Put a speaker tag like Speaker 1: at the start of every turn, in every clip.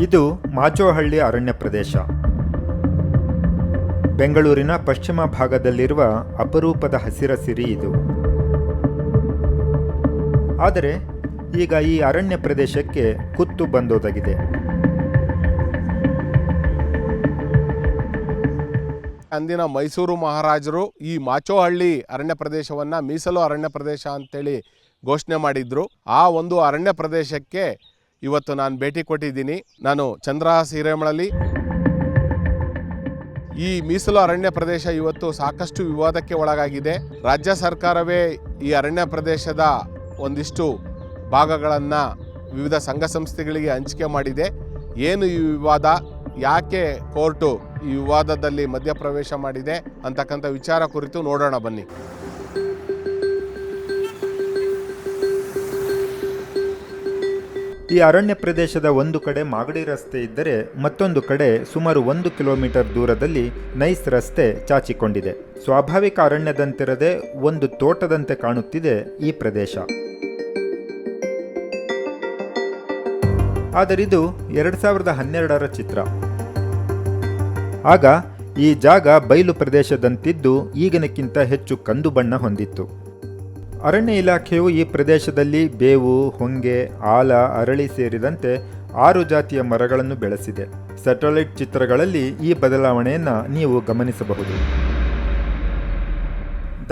Speaker 1: ಇದು ಮಾಚೋಹಳ್ಳಿ ಅರಣ್ಯ ಪ್ರದೇಶ. ಬೆಂಗಳೂರಿನ ಪಶ್ಚಿಮ ಭಾಗದಲ್ಲಿರುವ ಅಪರೂಪದ ಹಸಿರಸಿರಿ ಇದು. ಆದರೆ ಈಗ ಈ ಅರಣ್ಯ ಪ್ರದೇಶಕ್ಕೆ ಕುತ್ತು ಬಂದೊದಗಿದೆ.
Speaker 2: ಅಂದಿನ ಮೈಸೂರು ಮಹಾರಾಜರು ಈ ಮಾಚೋಹಳ್ಳಿ ಅರಣ್ಯ ಪ್ರದೇಶವನ್ನು ಮೀಸಲು ಅರಣ್ಯ ಪ್ರದೇಶ ಅಂತೇಳಿ ಘೋಷಣೆ ಮಾಡಿದ್ರು. ಆ ಒಂದು ಅರಣ್ಯ ಪ್ರದೇಶಕ್ಕೆ ಇವತ್ತು ನಾನು ಭೇಟಿ ಕೊಟ್ಟಿದ್ದೀನಿ. ನಾನು ಚಂದ್ರಹಾಸ್ ಹಿರೇಮಳಲಿ. ಈ ಮೀಸಲು ಅರಣ್ಯ ಪ್ರದೇಶ ಇವತ್ತು ಸಾಕಷ್ಟು ವಿವಾದಕ್ಕೆ ಒಳಗಾಗಿದೆ. ರಾಜ್ಯ ಸರ್ಕಾರವೇ ಈ ಅರಣ್ಯ ಪ್ರದೇಶದ ಒಂದಿಷ್ಟು ಭಾಗಗಳನ್ನು ವಿವಿಧ ಸಂಘ ಸಂಸ್ಥೆಗಳಿಗೆ ಹಂಚಿಕೆ ಮಾಡಿದೆ. ಏನು ಈ ವಿವಾದ, ಯಾಕೆ ಕೋರ್ಟು ಈ ವಿವಾದದಲ್ಲಿ ಮಧ್ಯಪ್ರವೇಶ ಮಾಡಿದೆ ಅಂತಕ್ಕಂಥ ವಿಚಾರ ಕುರಿತು ನೋಡೋಣ ಬನ್ನಿ.
Speaker 1: ಈ ಅರಣ್ಯ ಪ್ರದೇಶದ ಒಂದು ಕಡೆ ಮಾಗಡಿ ರಸ್ತೆ ಇದ್ದರೆ ಮತ್ತೊಂದು ಕಡೆ ಸುಮಾರು 1 ಕಿಲೋಮೀಟರ್ ದೂರದಲ್ಲಿ ನೈಸ್ ರಸ್ತೆ ಚಾಚಿಕೊಂಡಿದೆ. ಸ್ವಾಭಾವಿಕ ಅರಣ್ಯದಂತಿರದೆ ಒಂದು ತೋಟದಂತೆ ಕಾಣುತ್ತಿದೆ ಈ ಪ್ರದೇಶ. ಆದರಿದು 2012ರ ಚಿತ್ರ. ಆಗ ಈ ಜಾಗ ಬಯಲು ಪ್ರದೇಶದಂತಿದ್ದು ಈಗಿನಕ್ಕಿಂತ ಹೆಚ್ಚು ಕಂದು ಬಣ್ಣ ಹೊಂದಿತ್ತು. ಅರಣ್ಯ ಇಲಾಖೆಯು ಈ ಪ್ರದೇಶದಲ್ಲಿ ಬೇವು, ಹೊಂಗೆ, ಆಲ, ಅರಳಿ ಸೇರಿದಂತೆ 6 ಜಾತಿಯ ಮರಗಳನ್ನು ಬೆಳೆಸಿದೆ. ಸ್ಯಾಟಲೈಟ್ ಚಿತ್ರಗಳಲ್ಲಿ ಈ ಬದಲಾವಣೆಯನ್ನು ನೀವು ಗಮನಿಸಬಹುದು.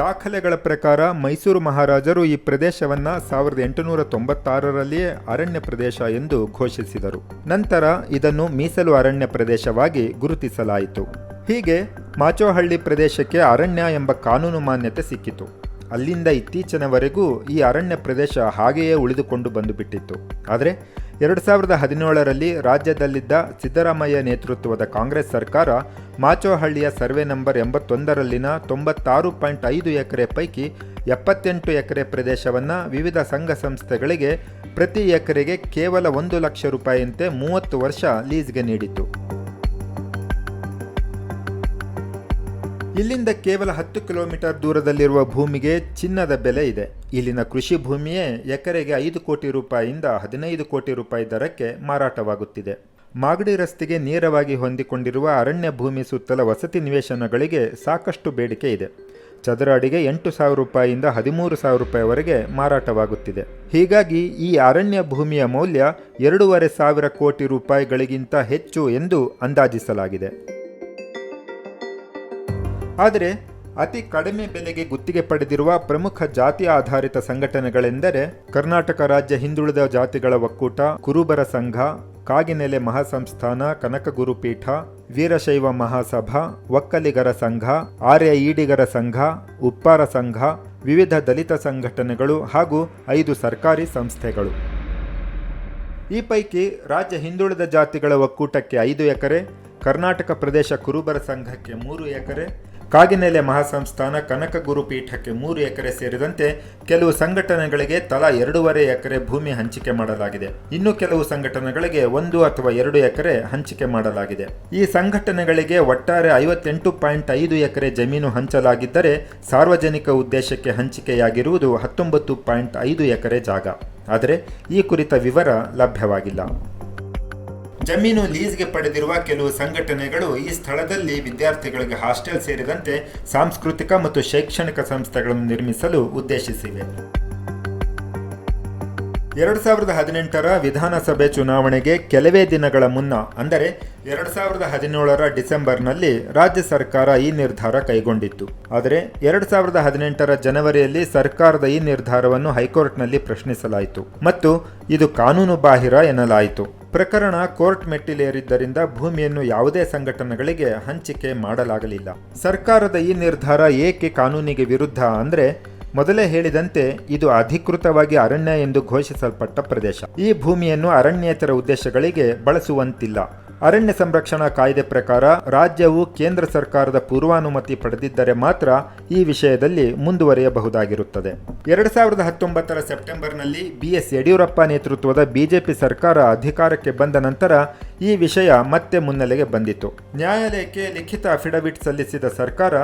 Speaker 1: ದಾಖಲೆಗಳ ಪ್ರಕಾರ ಮೈಸೂರು ಮಹಾರಾಜರು ಈ ಪ್ರದೇಶವನ್ನು 1896ರಲ್ಲಿಯೇ ಅರಣ್ಯ ಪ್ರದೇಶ ಎಂದು ಘೋಷಿಸಿದರು. ನಂತರ ಇದನ್ನು ಮೀಸಲು ಅರಣ್ಯ ಪ್ರದೇಶವಾಗಿ ಗುರುತಿಸಲಾಯಿತು. ಹೀಗೆ ಮಾಚೋಹಳ್ಳಿ ಪ್ರದೇಶಕ್ಕೆ ಅರಣ್ಯ ಎಂಬ ಕಾನೂನು ಮಾನ್ಯತೆ ಸಿಕ್ಕಿತು. ಅಲ್ಲಿಂದ ಇತ್ತೀಚಿನವರೆಗೂ ಈ ಅರಣ್ಯ ಪ್ರದೇಶ ಹಾಗೆಯೇ ಉಳಿದುಕೊಂಡು ಬಂದುಬಿಟ್ಟಿತ್ತು. ಆದರೆ 2017ರಲ್ಲಿ ರಾಜ್ಯದಲ್ಲಿದ್ದ ಸಿದ್ದರಾಮಯ್ಯ ನೇತೃತ್ವದ ಕಾಂಗ್ರೆಸ್ ಸರ್ಕಾರ ಮಾಚೋಹಳ್ಳಿಯ ಸರ್ವೆ ನಂಬರ್ 81ರಲ್ಲಿನ 96.5 ಎಕರೆ ಪೈಕಿ 78 ಎಕರೆ ಪ್ರದೇಶವನ್ನು ವಿವಿಧ ಸಂಘ ಸಂಸ್ಥೆಗಳಿಗೆ ಪ್ರತಿ ಎಕರೆಗೆ ಕೇವಲ 1 ಲಕ್ಷ ರೂಪಾಯಿಯಂತೆ 30 ವರ್ಷ ಲೀಸ್ಗೆ ನೀಡಿತು. ಇಲ್ಲಿಂದ ಕೇವಲ 10 ಕಿಲೋಮೀಟರ್ ದೂರದಲ್ಲಿರುವ ಭೂಮಿಗೆ ಚಿನ್ನದ ಬೆಲೆ ಇದೆ. ಇಲ್ಲಿನ ಕೃಷಿ ಭೂಮಿಯೇ ಎಕರೆಗೆ 5 ಕೋಟಿ ರೂಪಾಯಿಯಿಂದ 15 ಕೋಟಿ ರೂಪಾಯಿ ದರಕ್ಕೆ ಮಾರಾಟವಾಗುತ್ತಿದೆ. ಮಾಗಡಿ ರಸ್ತೆಗೆ ನೇರವಾಗಿ ಹೊಂದಿಕೊಂಡಿರುವ ಅರಣ್ಯ ಭೂಮಿ ಸುತ್ತಲ ವಸತಿ ನಿವೇಶನಗಳಿಗೆ ಸಾಕಷ್ಟು ಬೇಡಿಕೆ ಇದೆ. ಚದರ ಅಡಿಗೆ 8,000 ರೂಪಾಯಿಯಿಂದ 13,000 ರೂಪಾಯಿವರೆಗೆ ಮಾರಾಟವಾಗುತ್ತಿದೆ. ಹೀಗಾಗಿ ಈ ಅರಣ್ಯ ಭೂಮಿಯ ಮೌಲ್ಯ 2,500 ಕೋಟಿ ರೂಪಾಯಿಗಳಿಗಿಂತ ಹೆಚ್ಚು ಎಂದು ಅಂದಾಜಿಸಲಾಗಿದೆ. ಆದರೆ ಅತಿ ಕಡಿಮೆ ಬೆಲೆಗೆ ಗುತ್ತಿಗೆ ಪಡೆದಿರುವ ಪ್ರಮುಖ ಜಾತಿ ಆಧಾರಿತ ಸಂಘಟನೆಗಳೆಂದರೆ ಕರ್ನಾಟಕ ರಾಜ್ಯ ಹಿಂದುಳಿದ ಜಾತಿಗಳ ಒಕ್ಕೂಟ, ಕುರುಬರ ಸಂಘ, ಕಾಗಿನೆಲೆ ಮಹಾಸಂಸ್ಥಾನ, ಕನಕ ಗುರುಪೀಠ, ವೀರಶೈವ ಮಹಾಸಭಾ, ಒಕ್ಕಲಿಗರ ಸಂಘ, ಆರ್ಯ ಈಡಿಗರ ಸಂಘ, ಉಪ್ಪಾರ ಸಂಘ, ವಿವಿಧ ದಲಿತ ಸಂಘಟನೆಗಳು ಹಾಗೂ 5 ಸರ್ಕಾರಿ ಸಂಸ್ಥೆಗಳು. ಈ ಪೈಕಿ ರಾಜ್ಯ ಹಿಂದುಳಿದ ಜಾತಿಗಳ ಒಕ್ಕೂಟಕ್ಕೆ 5 ಎಕರೆ, ಕರ್ನಾಟಕ ಪ್ರದೇಶ ಕುರುಬರ ಸಂಘಕ್ಕೆ 3 ಎಕರೆ, ಕಾಗಿನೆಲೆ ಮಹಾಸಂಸ್ಥಾನ, ಕನಕ ಗುರುಪೀಠಕ್ಕೆ 3 ಎಕರೆ ಸೇರಿದಂತೆ ಕೆಲವು ಸಂಘಟನೆಗಳಿಗೆ ತಲಾ 2.5 ಎಕರೆ ಭೂಮಿ ಹಂಚಿಕೆ ಮಾಡಲಾಗಿದೆ. ಇನ್ನು ಕೆಲವು ಸಂಘಟನೆಗಳಿಗೆ 1 ಅಥವಾ 2 ಎಕರೆ ಹಂಚಿಕೆ ಮಾಡಲಾಗಿದೆ. ಈ ಸಂಘಟನೆಗಳಿಗೆ ಒಟ್ಟಾರೆ 58.5 ಎಕರೆ ಜಮೀನು ಹಂಚಲಾಗಿದ್ದರೆ ಸಾರ್ವಜನಿಕ ಉದ್ದೇಶಕ್ಕೆ ಹಂಚಿಕೆಯಾಗಿರುವುದು 19.5 ಎಕರೆ ಜಾಗ. ಆದರೆ ಈ ಕುರಿತ ವಿವರ ಲಭ್ಯವಾಗಿಲ್ಲ. ಜಮೀನು ಲೀಸ್ಗೆ ಪಡೆದಿರುವ ಕೆಲವು ಸಂಘಟನೆಗಳು ಈ ಸ್ಥಳದಲ್ಲಿ ವಿದ್ಯಾರ್ಥಿಗಳಿಗೆ ಹಾಸ್ಟೆಲ್ ಸೇರಿದಂತೆ ಸಾಂಸ್ಕೃತಿಕ ಮತ್ತು ಶೈಕ್ಷಣಿಕ ಸಂಸ್ಥೆಗಳನ್ನು ನಿರ್ಮಿಸಲು ಉದ್ದೇಶಿಸಿವೆ. 2018ರ ವಿಧಾನಸಭೆ ಚುನಾವಣೆಗೆ ಕೆಲವೇ ದಿನಗಳ ಮುನ್ನ ಅಂದರೆ 2017ರ ಡಿಸೆಂಬರ್ನಲ್ಲಿ ರಾಜ್ಯ ಸರ್ಕಾರ ಈ ನಿರ್ಧಾರ ಕೈಗೊಂಡಿತ್ತು. ಆದರೆ 2018ರ ಜನವರಿಯಲ್ಲಿ ಸರ್ಕಾರದ ಈ ನಿರ್ಧಾರವನ್ನು ಹೈಕೋರ್ಟ್ನಲ್ಲಿ ಪ್ರಶ್ನಿಸಲಾಯಿತು ಮತ್ತು ಇದು ಕಾನೂನು ಬಾಹಿರ ಎನ್ನಲಾಯಿತು. ಪ್ರಕರಣ ಕೋರ್ಟ್ ಮೆಟ್ಟಿಲೇರಿದ್ದರಿಂದ ಭೂಮಿಯನ್ನು ಯಾವುದೇ ಸಂಘಟನೆಗಳಿಗೆ ಹಂಚಿಕೆ ಮಾಡಲಾಗಲಿಲ್ಲ. ಸರ್ಕಾರದ ಈ ನಿರ್ಧಾರ ಏಕೆ ಕಾನೂನಿಗೆ ವಿರುದ್ಧ ಅಂದರೆ, ಮೊದಲೇ ಹೇಳಿದಂತೆ ಇದು ಅಧಿಕೃತವಾಗಿ ಅರಣ್ಯ ಎಂದು ಘೋಷಿಸಲ್ಪಟ್ಟ ಪ್ರದೇಶ. ಈ ಭೂಮಿಯನ್ನು ಅರಣ್ಯೇತರ ಉದ್ದೇಶಗಳಿಗೆ ಬಳಸುವಂತಿಲ್ಲ. ಅರಣ್ಯ ಸಂರಕ್ಷಣಾ ಕಾಯ್ದೆ ಪ್ರಕಾರ ರಾಜ್ಯವು ಕೇಂದ್ರ ಸರ್ಕಾರದ ಪೂರ್ವಾನುಮತಿ ಪಡೆದಿದ್ದರೆ ಮಾತ್ರ ಈ ವಿಷಯದಲ್ಲಿ ಮುಂದುವರಿಯಬಹುದಾಗಿರುತ್ತದೆ. 2019ರ ಸೆಪ್ಟೆಂಬರ್ನಲ್ಲಿ BS ಯಡಿಯೂರಪ್ಪ ನೇತೃತ್ವದ ಬಿಜೆಪಿ ಸರ್ಕಾರ ಅಧಿಕಾರಕ್ಕೆ ಬಂದ ನಂತರ ಈ ವಿಷಯ ಮತ್ತೆ ಮುನ್ನೆಲೆಗೆ ಬಂದಿತು. ನ್ಯಾಯಾಲಯಕ್ಕೆ ಲಿಖಿತ ಅಫಿಡವಿಟ್ ಸಲ್ಲಿಸಿದ ಸರ್ಕಾರ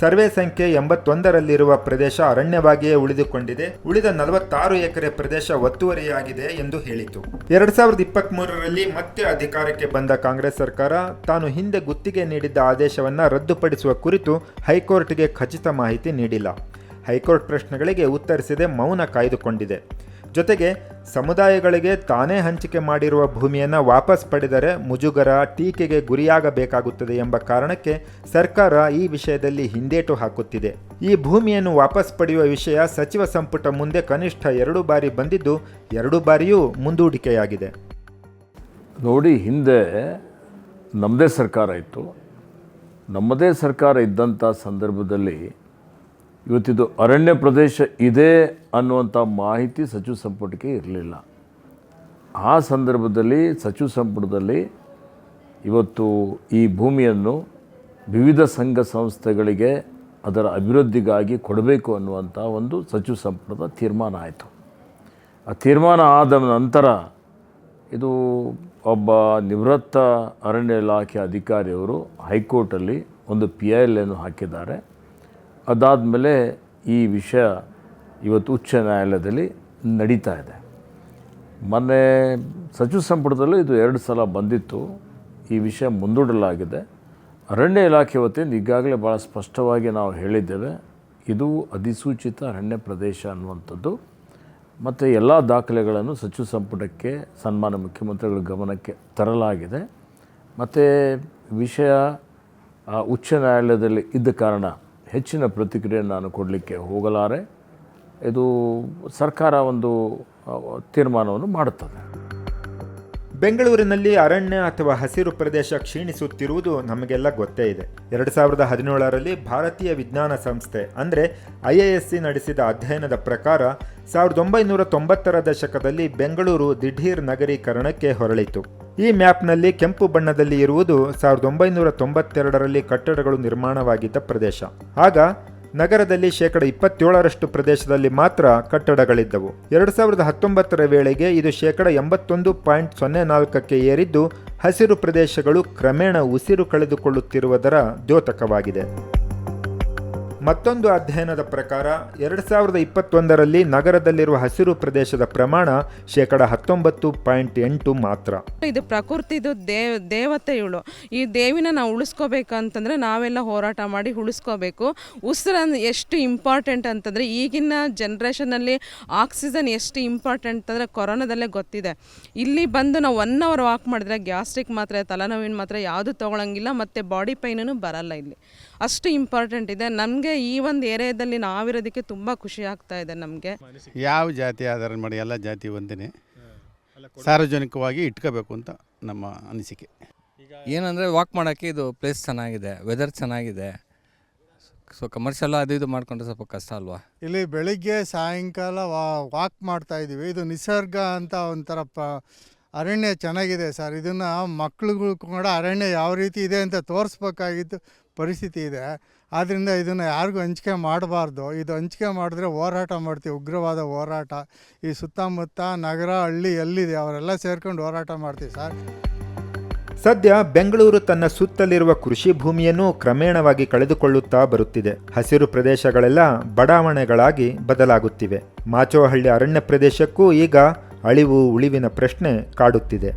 Speaker 1: ಸರ್ವೆ ಸಂಖ್ಯೆ 81ರಲ್ಲಿರುವ ಪ್ರದೇಶ ಅರಣ್ಯವಾಗಿಯೇ ಉಳಿದುಕೊಂಡಿದೆ, ಉಳಿದ 46 ಎಕರೆ ಪ್ರದೇಶ ಒತ್ತುವರಿಯಾಗಿದೆ ಎಂದು ಹೇಳಿತು. 2023ರಲ್ಲಿ ಮತ್ತೆ ಅಧಿಕಾರಕ್ಕೆ ಬಂದ ಕಾಂಗ್ರೆಸ್ ಸರ್ಕಾರ ತಾನು ಹಿಂದೆ ಗುತ್ತಿಗೆ ನೀಡಿದ್ದ ಆದೇಶವನ್ನು ರದ್ದುಪಡಿಸುವ ಕುರಿತು ಹೈಕೋರ್ಟ್ಗೆ ಖಚಿತ ಮಾಹಿತಿ ನೀಡಿಲ್ಲ. ಹೈಕೋರ್ಟ್ ಪ್ರಶ್ನೆಗಳಿಗೆ ಉತ್ತರಿಸದೆ ಮೌನ ಕಾಯ್ದುಕೊಂಡಿದೆ. ಜೊತೆಗೆ ಸಮುದಾಯಗಳಿಗೆ ತಾನೇ ಹಂಚಿಕೆ ಮಾಡಿರುವ ಭೂಮಿಯನ್ನು ವಾಪಸ್ ಪಡೆದರೆ ಮುಜುಗರ, ಟೀಕೆಗೆ ಗುರಿಯಾಗಬೇಕಾಗುತ್ತದೆ ಎಂಬ ಕಾರಣಕ್ಕೆ ಸರ್ಕಾರ ಈ ವಿಷಯದಲ್ಲಿ ಹಿಂದೇಟು ಹಾಕುತ್ತಿದೆ. ಈ ಭೂಮಿಯನ್ನು ವಾಪಸ್ ಪಡೆಯುವ ವಿಷಯ ಸಚಿವ ಸಂಪುಟ ಮುಂದೆ ಕನಿಷ್ಠ 2 ಬಾರಿ ಬಂದಿದ್ದು 2 ಬಾರಿಯೂ ಮುಂದೂಡಿಕೆಯಾಗಿದೆ.
Speaker 3: ನೋಡಿ, ಹಿಂದೆ ನಮ್ಮದೇ ಸರ್ಕಾರ ಇತ್ತು. ನಮ್ಮದೇ ಸರ್ಕಾರ ಇದ್ದಂಥ ಸಂದರ್ಭದಲ್ಲಿ ಇವತ್ತಿದು ಅರಣ್ಯ ಪ್ರದೇಶ ಇದೆ ಅನ್ನುವಂಥ ಮಾಹಿತಿ ಸಚಿವ ಸಂಪುಟಕ್ಕೆ ಇರಲಿಲ್ಲ. ಆ ಸಂದರ್ಭದಲ್ಲಿ ಸಚಿವ ಸಂಪುಟದಲ್ಲಿ ಇವತ್ತು ಈ ಭೂಮಿಯನ್ನು ವಿವಿಧ ಸಂಘ ಸಂಸ್ಥೆಗಳಿಗೆ ಅದರ ಅಭಿವೃದ್ಧಿಗಾಗಿ ಕೊಡಬೇಕು ಅನ್ನುವಂಥ ಒಂದು ಸಚಿವ ಸಂಪುಟದ ತೀರ್ಮಾನ ಆಯಿತು. ಆ ತೀರ್ಮಾನ ಆದ ನಂತರ ಇದು ಒಬ್ಬ ನಿವೃತ್ತ ಅರಣ್ಯ ಇಲಾಖೆ ಅಧಿಕಾರಿಯವರು ಹೈಕೋರ್ಟಲ್ಲಿ ಒಂದು PIL ಅನ್ನು ಹಾಕಿದ್ದಾರೆ. ಅದಾದಮೇಲೆ ಈ ವಿಷಯ ಇವತ್ತು ಉಚ್ಚ ನ್ಯಾಯಾಲಯದಲ್ಲಿ ನಡೀತಾ ಇದೆ. ಮೊನ್ನೆ ಸಚಿವ ಸಂಪುಟದಲ್ಲೂ ಇದು 2 ಸಲ ಬಂದಿತ್ತು. ಈ ವಿಷಯ ಮುಂದೂಡಲಾಗಿದೆ. ಅರಣ್ಯ ಇಲಾಖೆ ವತಿಯಿಂದ ಈಗಾಗಲೇ ಭಾಳ ಸ್ಪಷ್ಟವಾಗಿ ನಾವು ಹೇಳಿದ್ದೇವೆ, ಇದು ಅಧಿಸೂಚಿತ ಅರಣ್ಯ ಪ್ರದೇಶ ಅನ್ನುವಂಥದ್ದು. ಮತ್ತು ಎಲ್ಲ ದಾಖಲೆಗಳನ್ನು ಸಚಿವ ಸಂಪುಟಕ್ಕೆ ಸನ್ಮಾನ್ಯ ಮುಖ್ಯಮಂತ್ರಿಗಳ ಗಮನಕ್ಕೆ ತರಲಾಗಿದೆ. ಮತ್ತು ವಿಷಯ ಉಚ್ಚ ನ್ಯಾಯಾಲಯದಲ್ಲಿ ಇದ್ದ ಕಾರಣ ಹೆಚ್ಚಿನ ಪ್ರತಿಕ್ರಿಯೆ ನಾನು ಕೊಡಲಿಕ್ಕೆ ಹೋಗಲಾರೆ. ಇದು ಸರ್ಕಾರ ಒಂದು ತೀರ್ಮಾನವನ್ನು ಮಾಡುತ್ತದೆ.
Speaker 1: ಬೆಂಗಳೂರಿನಲ್ಲಿ ಅರಣ್ಯ ಅಥವಾ ಹಸಿರು ಪ್ರದೇಶ ಕ್ಷೀಣಿಸುತ್ತಿರುವುದು ನಮಗೆಲ್ಲ ಗೊತ್ತೇ ಇದೆ. 2017ರಲ್ಲಿ ಭಾರತೀಯ ವಿಜ್ಞಾನ ಸಂಸ್ಥೆ ಅಂದರೆ IISc ನಡೆಸಿದ ಅಧ್ಯಯನದ ಪ್ರಕಾರ 1990ರ ದಶಕದಲ್ಲಿ ಬೆಂಗಳೂರು ದಿಢೀರ್ ನಗರೀಕರಣಕ್ಕೆ ಹೊರಳಿತು. ಈ ಮ್ಯಾಪ್ನಲ್ಲಿ ಕೆಂಪು ಬಣ್ಣದಲ್ಲಿ ಇರುವುದು 1992ರಲ್ಲಿ ಕಟ್ಟಡಗಳು ನಿರ್ಮಾಣವಾಗಿದ್ದ ಪ್ರದೇಶ. ಆಗ ನಗರದಲ್ಲಿ 27% ಪ್ರದೇಶದಲ್ಲಿ ಮಾತ್ರ ಕಟ್ಟಡಗಳಿದ್ದವು. 2019ರ ವೇಳೆಗೆ ಇದು 81.04ಕ್ಕೆ ಏರಿದ್ದು ಹಸಿರು ಪ್ರದೇಶಗಳು ಕ್ರಮೇಣ ಉಸಿರು ಕಳೆದುಕೊಳ್ಳುತ್ತಿರುವುದರ ದ್ಯೋತಕವಾಗಿದೆ. ಮತ್ತೊಂದು ಅಧ್ಯಯನದ ಪ್ರಕಾರ 2021ರಲ್ಲಿ ನಗರದಲ್ಲಿರುವ ಹಸಿರು ಪ್ರದೇಶದ ಪ್ರಮಾಣ 19.8 ಮಾತ್ರ.
Speaker 4: ಇದು ಪ್ರಕೃತಿದು ದೇವತೆ ಇವಳು. ಈ ದೇವಿನ ನಾವು ಉಳಿಸ್ಕೋಬೇಕಂತಂದರೆ ನಾವೆಲ್ಲ ಹೋರಾಟ ಮಾಡಿ ಉಳಿಸ್ಕೋಬೇಕು. ಉಸಿರು ಎಷ್ಟು ಇಂಪಾರ್ಟೆಂಟ್ ಅಂತಂದರೆ ಈಗಿನ ಜನ್ರೇಷನಲ್ಲಿ ಆಕ್ಸಿಜನ್ ಎಷ್ಟು ಇಂಪಾರ್ಟೆಂಟ್ ಅಂತಂದರೆ ಕೊರೋನಾದಲ್ಲೇ ಗೊತ್ತಿದೆ. ಇಲ್ಲಿ ಬಂದು ನಾವು 1 ಅವರ್ ವಾಕ್ ಮಾಡಿದ್ರೆ ಗ್ಯಾಸ್ಟ್ರಿಕ್ ಮಾತ್ರೆ, ತಲೆನೋವಿನ ಮಾತ್ರೆ ಯಾವುದು ತೊಗೊಳಂಗಿಲ್ಲ, ಮತ್ತು ಬಾಡಿ ಪೈನೂ ಬರಲ್ಲ. ಇಲ್ಲಿ ಅಷ್ಟು ಇಂಪಾರ್ಟೆಂಟ್ ಇದೆ. ನಮಗೆ ಈ ಒಂದು ಏರಿಯಾದಲ್ಲಿ ನಾವಿರೋದಕ್ಕೆ ತುಂಬ ಖುಷಿ ಆಗ್ತಾ ಇದೆ. ನಮಗೆ
Speaker 5: ಯಾವ ಜಾತಿ ಆಧಾರ ಮಾಡಿ ಎಲ್ಲ ಜಾತಿ ಒಂದೇ ಸಾರ್ವಜನಿಕವಾಗಿ ಇಟ್ಕೋಬೇಕು ಅಂತ ನಮ್ಮ ಅನಿಸಿಕೆ.
Speaker 6: ಏನಂದರೆ ವಾಕ್ ಮಾಡೋಕ್ಕೆ ಇದು ಪ್ಲೇಸ್ ಚೆನ್ನಾಗಿದೆ, ವೆದರ್ ಚೆನ್ನಾಗಿದೆ. ಸೊ ಕಮರ್ಷಿಯಲ್ ಅದು ಇದು ಮಾಡ್ಕೊಂಡ್ರೆ ಸ್ವಲ್ಪ ಕಷ್ಟ ಅಲ್ವಾ.
Speaker 7: ಇಲ್ಲಿ ಬೆಳಿಗ್ಗೆ ಸಾಯಂಕಾಲ ವಾಕ್ ಮಾಡ್ತಾ ಇದ್ದೀವಿ. ಇದು ನಿಸರ್ಗ ಅಂತ ಒಂಥರ ಅರಣ್ಯ ಚೆನ್ನಾಗಿದೆ ಸರ್. ಇದನ್ನು ಮಕ್ಳುಗಳು ಕೂಡ ಅರಣ್ಯ ಯಾವ ರೀತಿ ಇದೆ ಅಂತ ತೋರಿಸ್ಬೇಕಾಗಿದ್ದು ಪರಿಸ್ಥಿತಿ ಇದೆ. ಆದ್ದರಿಂದ ಇದನ್ನು ಯಾರಿಗೂ ಹಂಚಿಕೆ ಮಾಡಬಾರ್ದು. ಇದು ಹಂಚಿಕೆ ಮಾಡಿದ್ರೆ ಹೋರಾಟ ಮಾಡ್ತೀವಿ, ಉಗ್ರವಾದ ಹೋರಾಟ. ಈ ಸುತ್ತಮುತ್ತ ನಗರ ಹಳ್ಳಿ ಎಲ್ಲಿದೆ ಅವರೆಲ್ಲ ಸೇರ್ಕೊಂಡು ಹೋರಾಟ ಮಾಡ್ತೀವಿ ಸರ್.
Speaker 1: ಸದ್ಯ ಬೆಂಗಳೂರು ತನ್ನ ಸುತ್ತಲಿರುವ ಕೃಷಿ ಭೂಮಿಯನ್ನು ಕ್ರಮೇಣವಾಗಿ ಕಳೆದುಕೊಳ್ಳುತ್ತಾ ಬರುತ್ತಿದೆ. ಹಸಿರು ಪ್ರದೇಶಗಳೆಲ್ಲ ಬಡಾವಣೆಗಳಾಗಿ ಬದಲಾಗುತ್ತಿವೆ. ಮಾಚೋಹಳ್ಳಿ ಅರಣ್ಯ ಪ್ರದೇಶಕ್ಕೂ ಈಗ ಅಳಿವು ಉಳಿವಿನ ಪ್ರಶ್ನೆ ಕಾಡುತ್ತಿದೆ.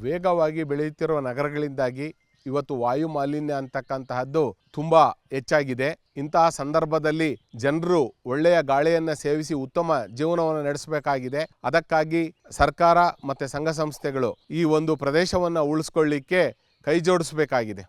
Speaker 2: ವೇಗವಾಗಿ ಬೆಳೆಯುತ್ತಿರುವ ನಗರಗಳಿಂದಾಗಿ ಇವತ್ತು ವಾಯು ಮಾಲಿನ್ಯ ಅಂತಕ್ಕಂತಹದ್ದು ತುಂಬ ಹೆಚ್ಚಾಗಿದೆ. ಇಂತಹ ಸಂದರ್ಭದಲ್ಲಿ ಜನರು ಒಳ್ಳೆಯ ಗಾಳಿಯನ್ನು ಸೇವಿಸಿ ಉತ್ತಮ ಜೀವನವನ್ನು ನಡೆಸಬೇಕಾಗಿದೆ. ಅದಕ್ಕಾಗಿ ಸರ್ಕಾರ ಮತ್ತು ಸಂಘ ಸಂಸ್ಥೆಗಳು ಈ ಒಂದು ಪ್ರದೇಶವನ್ನು ಉಳಿಸ್ಕೊಳ್ಳಿಕ್ಕೆ ಕೈ ಜೋಡಿಸಬೇಕಾಗಿದೆ.